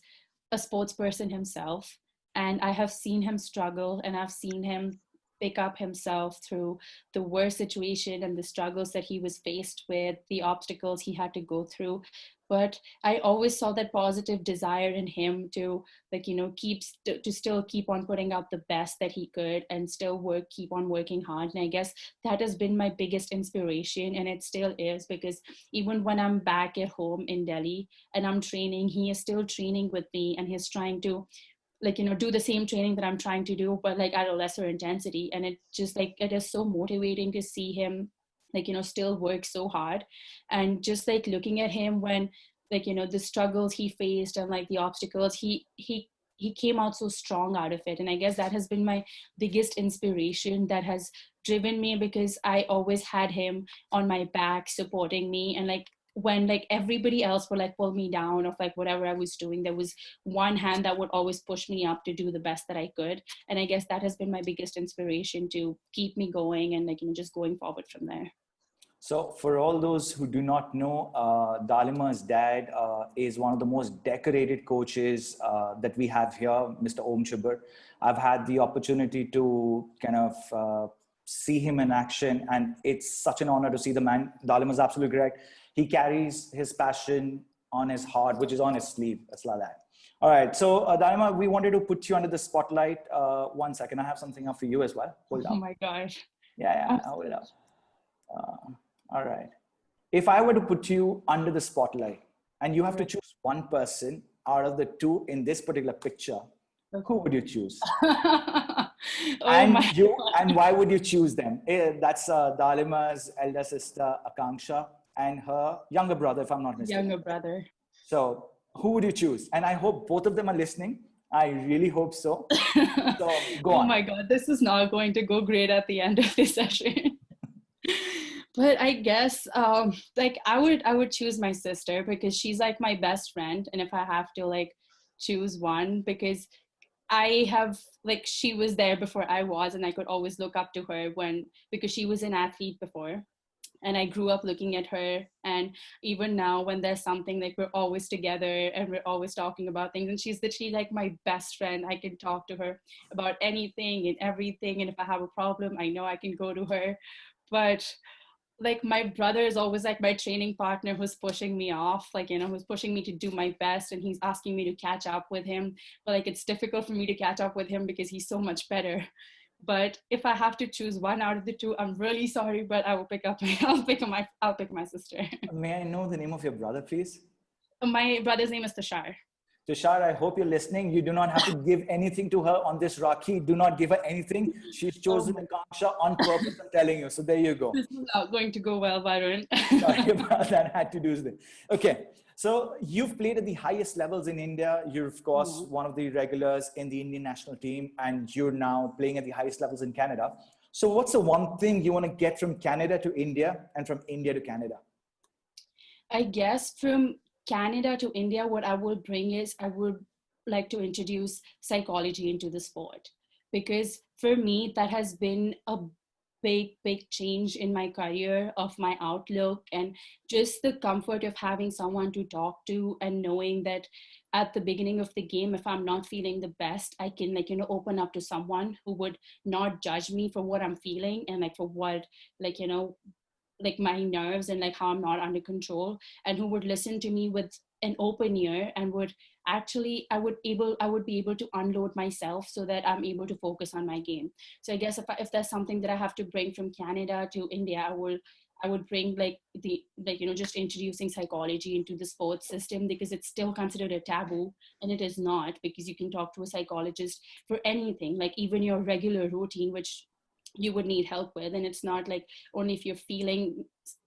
a sports person himself. And I have seen him struggle, and I've seen him pick up himself through the worst situation and the struggles that he was faced with, the obstacles he had to go through. But I always saw that positive desire in him to, like, you know, to still keep on putting out the best that he could and still keep on working hard. And I guess that has been my biggest inspiration, and it still is, because even when I'm back at home in Delhi and I'm training, he is still training with me, and he's trying to, like, you know, do the same training that I'm trying to do, but like at a lesser intensity. And it just like, it is so motivating to see him, like, you know, still work so hard. And just like looking at him when, like, you know, the struggles he faced and like the obstacles, he came out so strong out of it. And I guess that has been my biggest inspiration that has driven me, because I always had him on my back supporting me. And like, when like everybody else would like pull me down of like whatever I was doing, there was one hand that would always push me up to do the best that I could. And I guess that has been my biggest inspiration to keep me going and, like, you know, just going forward from there. So for all those who do not know, Dalima's dad is one of the most decorated coaches that we have here, Mr. Amee Chhibber. I've had the opportunity to kind of see him in action, and it's such an honor to see the man. Dalima's absolutely correct. He carries his passion on his heart, which is on his sleeve. It's like that. All right. So Dalima, we wanted to put you under the spotlight. 1 second. I have something up for you as well. Hold Oh on. my gosh. Yeah. Hold up. All right. If I were to put you under the spotlight and you have to choose one person out of the two in this particular picture, who would you choose? And why would you choose them? That's Dalima's elder sister, Akanksha, and her younger brother, if I'm not mistaken. Younger brother. So who would you choose? And I hope both of them are listening. I really hope so. So go on. Oh my God, this is not going to go great at the end of this session. But I guess like I would choose my sister, because she's like my best friend. And if I have to like choose one, because I have, like, she was there before I was, and I could always look up to her because she was an athlete before. And I grew up looking at her, and even now when there's something, like, we're always together and we're always talking about things, and she's literally like my best friend. I can talk to her about anything and everything, and if I have a problem, I know I can go to her. But like, my brother is always like my training partner, who's pushing me off, like, you know, who's pushing me to do my best, and he's asking me to catch up with him. But like, it's difficult for me to catch up with him because he's so much better. But if I have to choose one out of the two, I'm really sorry, but I will I'll pick my sister. May I know the name of your brother, please? My brother's name is Tushar. Tushar, I hope you're listening. You do not have to give anything to her on this Rakhi. Do not give her anything. She's chosen Akanksha on purpose, I'm telling you. So there you go. This is not going to go well, Varun. Sorry about that. I had to do this. Okay. So you've played at the highest levels in India. You're, of course, one of the regulars in the Indian national team, and you're now playing at the highest levels in Canada. So what's the one thing you want to get from Canada to India and from India to Canada? I guess from Canada to India, what I will bring is I would like to introduce psychology into the sport, because for me, that has been a big change in my career, of my outlook, and just the comfort of having someone to talk to, and knowing that at the beginning of the game, if I'm not feeling the best, I can, like, open up to someone who would not judge me for what I'm feeling, and like for what, like, like my nerves, and like how I'm not under control, and who would listen to me with an open ear, and would actually, I would be able to unload myself so that I'm able to focus on my game. So I guess if there's something that I have to bring from Canada to India, I would bring like the, like, just introducing psychology into the sports system, because it's still considered a taboo, and it is not, because you can talk to a psychologist for anything, like even your regular routine, which you would need help with. And it's not like only if you're feeling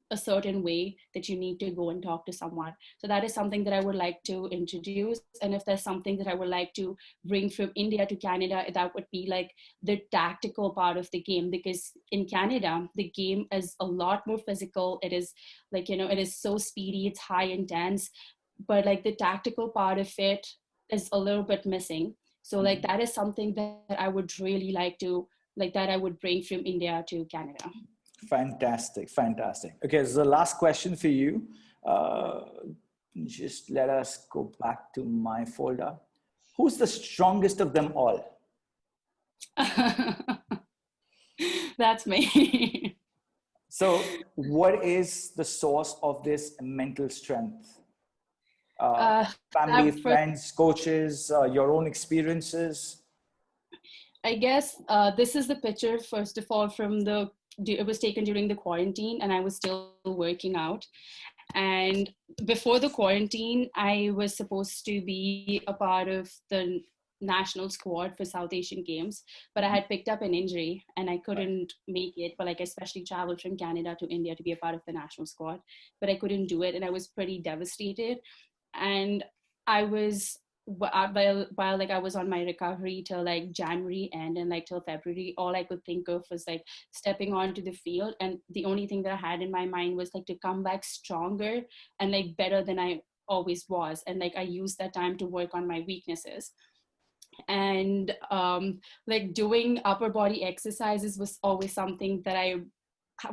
a certain way that you need to go and talk to someone. So that is something that I would like to introduce. And if there's something that I would like to bring from India to Canada, that would be like the tactical part of the game, because in Canada the game is a lot more physical. It is like, it is so speedy, it's high intense, but like the tactical part of it is a little bit missing. So like that is something that I would really like to, like, that I would bring from India to Canada. Fantastic, fantastic. Okay, so the last question for you. Just let us go back to my folder. Who's the strongest of them all? That's me. So, what is the source of this mental strength? Family, friends, coaches, your own experiences? I guess this is the picture, first of all, from it was taken during the quarantine, and I was still working out. And before the quarantine, I was supposed to be a part of the national squad for South Asian Games, but I had picked up an injury and I couldn't make it. But like, I especially traveled from Canada to India to be a part of the national squad, but I couldn't do it, and I was pretty devastated. And I was, while like I was on my recovery till like January end, and like till February, all I could think of was like stepping onto the field, and the only thing that I had in my mind was like to come back stronger and like better than I always was. And like I used that time to work on my weaknesses. And like doing upper body exercises was always something that I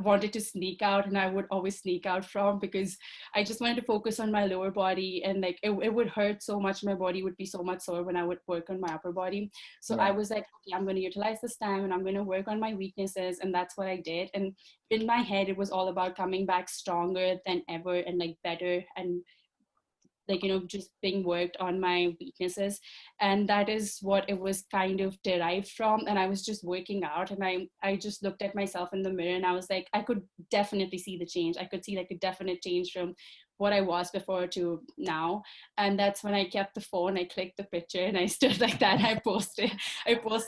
wanted to sneak out, and I would always sneak out from, because I just wanted to focus on my lower body, and like it would hurt so much. My body would be so much sore when I would work on my upper body. So I was like, okay, I'm going to utilize this time and I'm going to work on my weaknesses. And that's what I did. And in my head, it was all about coming back stronger than ever, and like better, and like, just being worked on my weaknesses. And that is what it was kind of derived from. And I was just working out, and I just looked at myself in the mirror, and I was like, I could definitely see the change. I could see like a definite change from what I was before to now. And that's when I kept the phone, I clicked the picture, and I stood like that. I post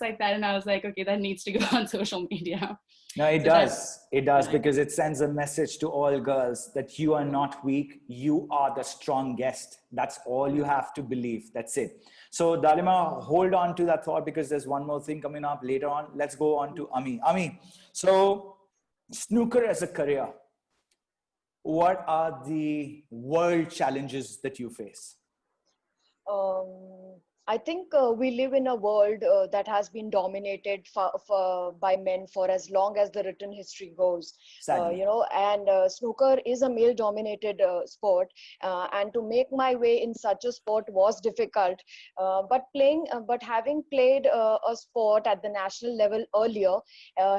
like that, and I was like, okay, that needs to go on social media. No, it does. It does, because it sends a message to all girls that you are not weak. You are the strongest. That's all you have to believe. That's it. So Dalima, hold on to that thought, because there's one more thing coming up later on. Let's go on to Amee. Amee, so snooker as a career, what are the world challenges that you face? I think we live in a world that has been dominated by men for as long as the written history goes. And snooker is a male-dominated sport, and to make my way in such a sport was difficult. But having played a sport at the national level earlier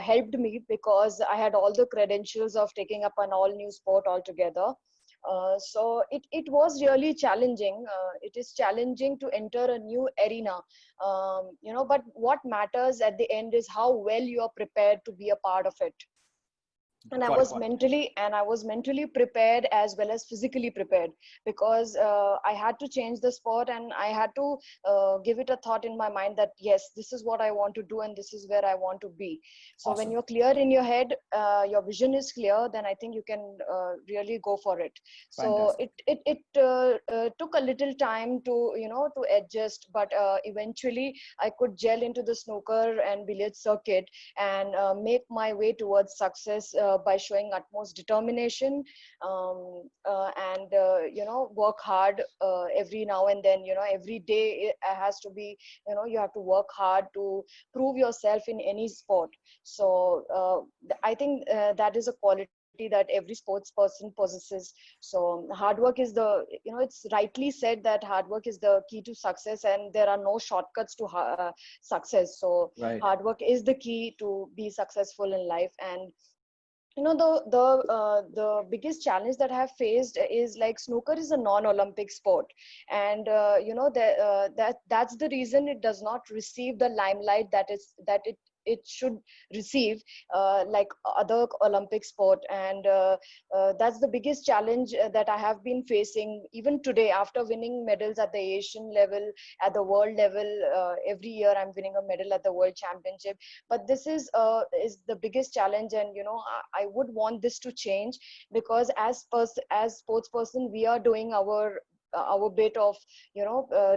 helped me, because I had all the credentials of taking up an all-new sport altogether. So it was really challenging. It is challenging to enter a new arena, but what matters at the end is how well you are prepared to be a part of it. And I was mentally prepared as well as physically prepared, because I had to change the sport, and I had to give it a thought in my mind that yes, this is what I want to do and this is where I want to be. So when you're clear in your head, your vision is clear, then I think you can really go for it. So it took a little time to adjust, but eventually I could gel into the snooker and billiard circuit and make my way towards success by showing utmost determination, and work hard every now and then. Every day it has to be, you have to work hard to prove yourself in any sport. So I think that is a quality that every sports person possesses. So hard work is the, it's rightly said that hard work is the key to success, and there are no shortcuts to success. So Right. hard work is the key to be successful in life. And the biggest challenge that I have faced is, like, snooker is a non-Olympic sport, and that's the reason it does not receive the limelight that it should receive, like other Olympic sport. And that's the biggest challenge that I have been facing even today, after winning medals at the Asian level, at the world level. Every year I'm winning a medal at the World Championship, but this is the biggest challenge. And I would want this to change, because as sports person, we are doing our bit of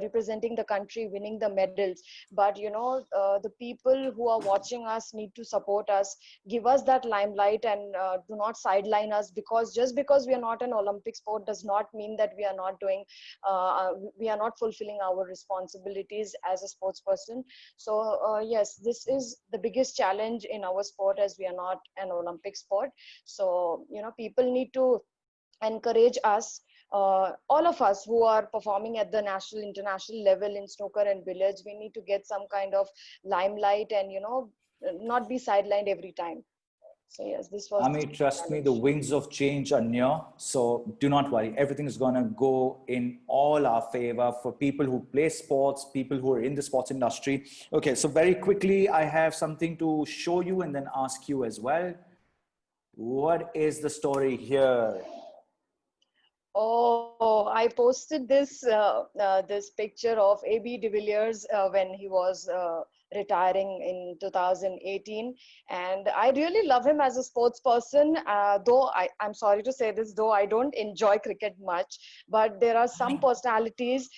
representing the country, winning the medals. But the people who are watching us need to support us, give us that limelight, and do not sideline us, because just because we are not an Olympic sport does not mean that we are not doing we are not fulfilling our responsibilities as a sports person. So yes, this is the biggest challenge in our sport, as we are not an Olympic sport. So people need to encourage us, all of us who are performing at the national, international level in snooker and billiards. We need to get some kind of limelight, and not be sidelined every time. So yes, this was the Amee, trust me, the challenge. winds of change are near. So do not worry. Everything is going to go in all our favor for people who play sports, people who are in the sports industry. Okay, so very quickly, I have something to show you and then ask you as well. What is the story here? Oh, I posted this picture of AB de Villiers when he was retiring in 2018, and I really love him as a sports person. Though I'm sorry to say this, though I don't enjoy cricket much, but there are some personalities.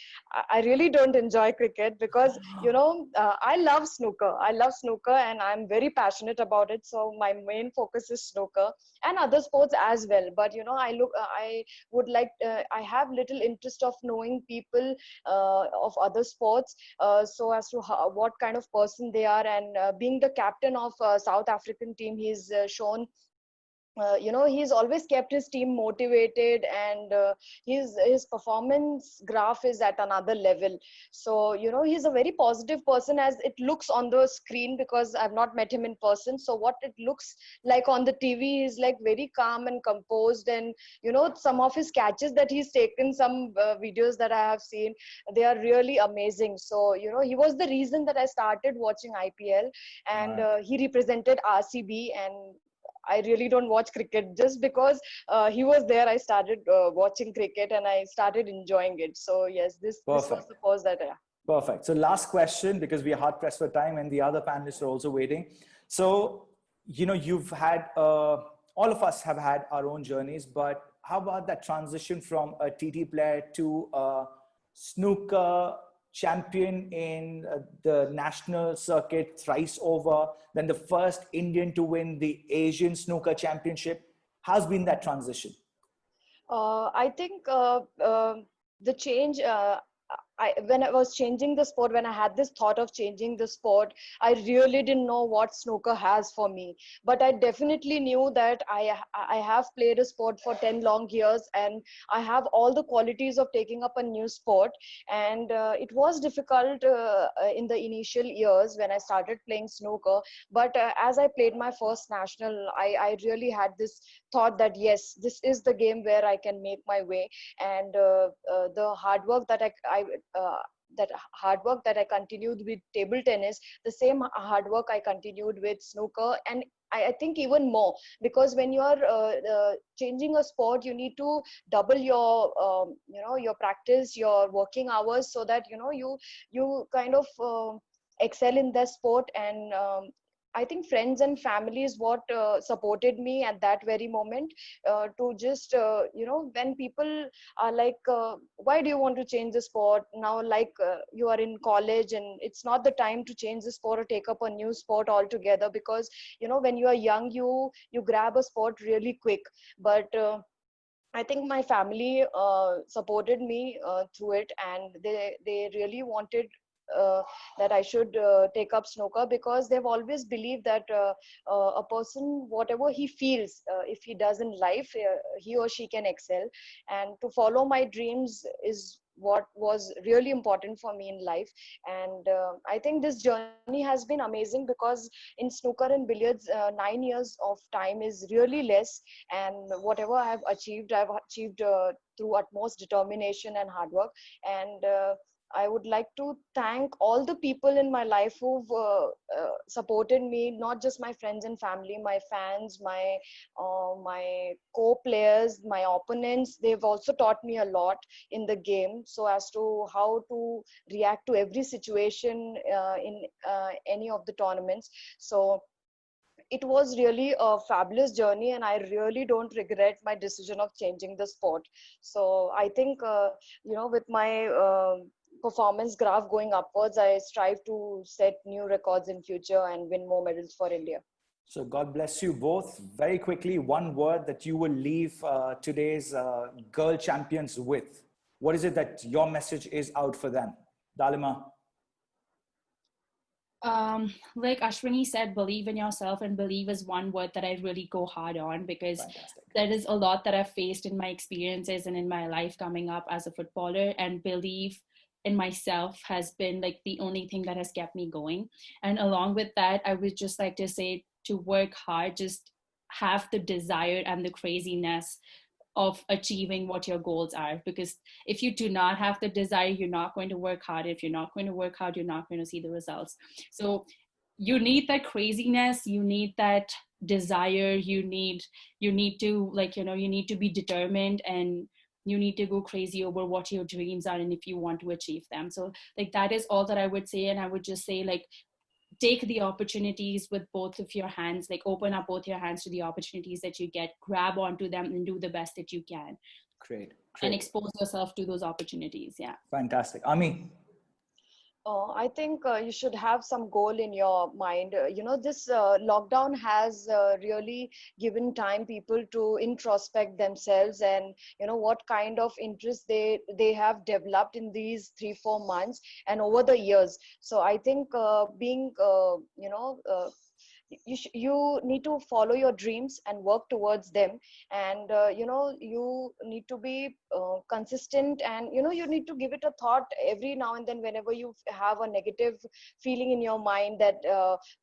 I really don't enjoy cricket, because I love snooker. I love snooker, and I'm very passionate about it. So my main focus is snooker and other sports as well. But I would like, I have little interest of knowing people of other sports, so as to what kind of person they are. And being the captain of South African team, he's shown, he's always kept his team motivated, and his performance graph is at another level. So he's a very positive person, as it looks on the screen, because I've not met him in person. So what it looks like on the TV is like very calm and composed. And some of his catches that he's taken, some videos that I have seen, they are really amazing. So he was the reason that I started watching IPL, and Right. he represented RCB. And I really don't watch cricket. Just because he was there, I started watching cricket, and I started enjoying it. So yes, this was Perfect. the pause that Perfect. So last question, because we are hard pressed for time and the other panelists are also waiting. So, you've had, all of us have had our own journeys, but how about that transition from a TT player to a snooker champion in the national circuit thrice over, then the first Indian to win the Asian snooker championship? How's been that transition? I think the change. When I was changing the sport, when I had this thought of changing the sport, I really didn't know what snooker has for me. But I definitely knew that I have played a sport for 10 long years, and I have all the qualities of taking up a new sport. And it was difficult in the initial years when I started playing snooker. But as I played my first national, I really had this thought that yes, this is the game where I can make my way. And the hard work that hard work that I continued with table tennis, the same hard work I continued with snooker. And I think even more, because when you are changing a sport, you need to double your your practice, your working hours, so that you kind of excel in that sport. And I think friends and family is what supported me at that very moment, to just when people are like, why do you want to change the sport now, like you are in college and it's not the time to change the sport or take up a new sport altogether, because when you are young, you grab a sport really quick. But I think my family supported me through it, and they really wanted that I should take up snooker, because they've always believed that a person, whatever he feels, if he does in life, he or she can excel. And to follow my dreams is what was really important for me in life. And I think this journey has been amazing, because in snooker and billiards, 9 years of time is really less. And whatever I've achieved through utmost determination and hard work. And I would like to thank all the people in my life who've supported me, not just my friends and family, my fans, my co-players, my opponents. They've also taught me a lot in the game, so as to how to react to every situation in any of the tournaments. So it was really a fabulous journey, and I really don't regret my decision of changing the sport. So I think, with my performance graph going upwards, I strive to set new records in future and win more medals for India. So God bless you both. Very quickly, one word that you will leave today's girl champions with. What is it that your message is out for them? Dalima. Like Ashwini said, believe in yourself, and believe is one word that I really go hard on, because Fantastic. there is a lot that I've faced in my experiences and in my life coming up as a footballer, and believe in myself has been like the only thing that has kept me going. And along with that, I would just like to say to work hard, just have the desire and the craziness of achieving what your goals are, because if you do not have the desire, you're not going to work hard. If you're not going to work hard, you're not going to see the results. So you need that craziness, you need that desire, you need to, like, you need to be determined, and you need to go crazy over what your dreams are and if you want to achieve them. So like that is all that I would say. And I would just say, like, take the opportunities with both of your hands, like open up both your hands to the opportunities that you get, grab onto them and do the best that you can. Great. And expose yourself to those opportunities. Yeah. Fantastic. Amee. I think you should have some goal in your mind. This lockdown has really given time people to introspect themselves, and what kind of interest they have developed in these 3-4 months and over the years. So I think being you need to follow your dreams and work towards them. And you need to be consistent, and you need to give it a thought every now and then whenever you have a negative feeling in your mind that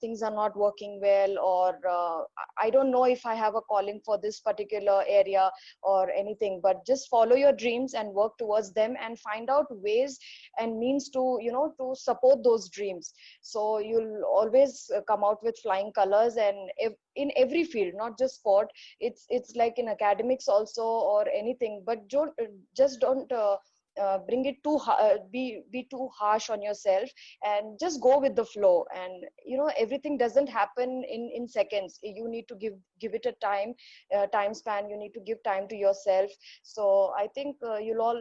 things are not working well, or I don't know if I have a calling for this particular area or anything. But just follow your dreams and work towards them, and find out ways and means to to support those dreams. So you'll always come out with flying colors, and in every field, not just sport. It's like in academics also, or anything. But just don't bring it be too harsh on yourself, and just go with the flow. And everything doesn't happen in seconds. You need to give it a time span. You need to give time to yourself. So I think you'll all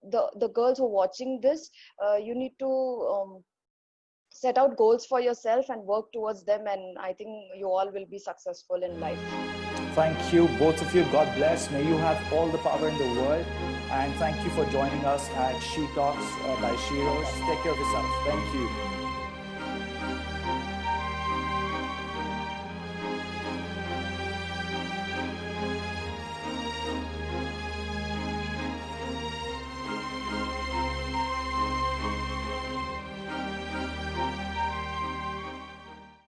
the girls who are watching this, you need to set out goals for yourself and work towards them, and I think you all will be successful in life. Thank you, both of you. God bless. May you have all the power in the world. And thank you for joining us at Shee-Talks by Shee-Talks. Take care of yourself. Thank you.